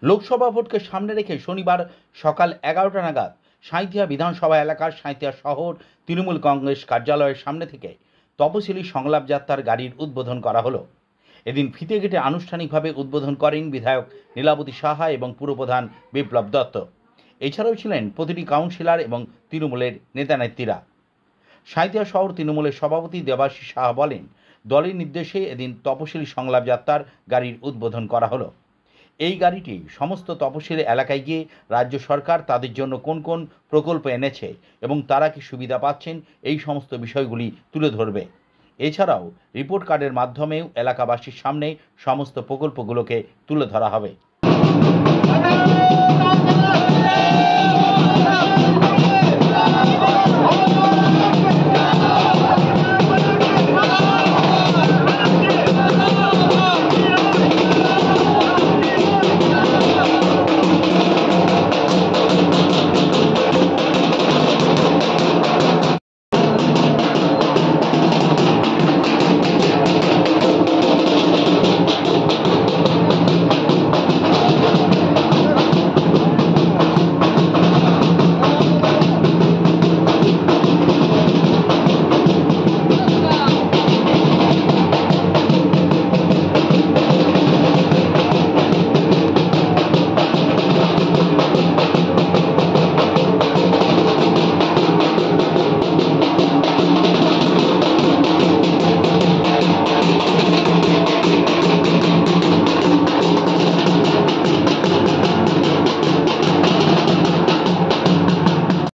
লোকসভা ভোটকে সামনে রেখে শনিবার সকাল 11টা নাগাদ সাঁইথিয়া বিধানসভা এলাকার সাঁইথিয়া শহর তৃণমূল কংগ্রেস কার্যালয়ের সামনে থেকে তপশিলি সংলাপ যাত্রার গাড়ির উদ্বোধন করা হলো। এদিন ফিতে কেটে আনুষ্ঠানিকভাবে উদ্বোধন করেন বিধায়ক নীলাবতী সাহা এবং পুরপ্রধান বিপ্লব দত্ত। এছাড়াও ছিলেন প্রতিটি কাউন্সিলর এবং তৃণমূলের নেতানেত্রীরা। সাঁইথিয়া শহর তৃণমূলের সভাপতি দেবাশিস সাহা বলেন, দলের নির্দেশে এদিন তপশিলি সংলাপ যাত্রার গাড়ির উদ্বোধন করা হলো। এই গাড়িটি সমস্ত তপশিলি এলাকায় গিয়ে রাজ্য সরকার তাদের জন্য কোন কোন প্রকল্প এনেছে এবং তারা কি সুবিধা পাচ্ছেন এই সমস্ত বিষয়গুলি তুলে ধরবে। এছাড়াও রিপোর্ট কার্ডের মাধ্যমেও এলাকাবাসীর সামনে সমস্ত প্রকল্পগুলোকে তুলে ধরা হবে।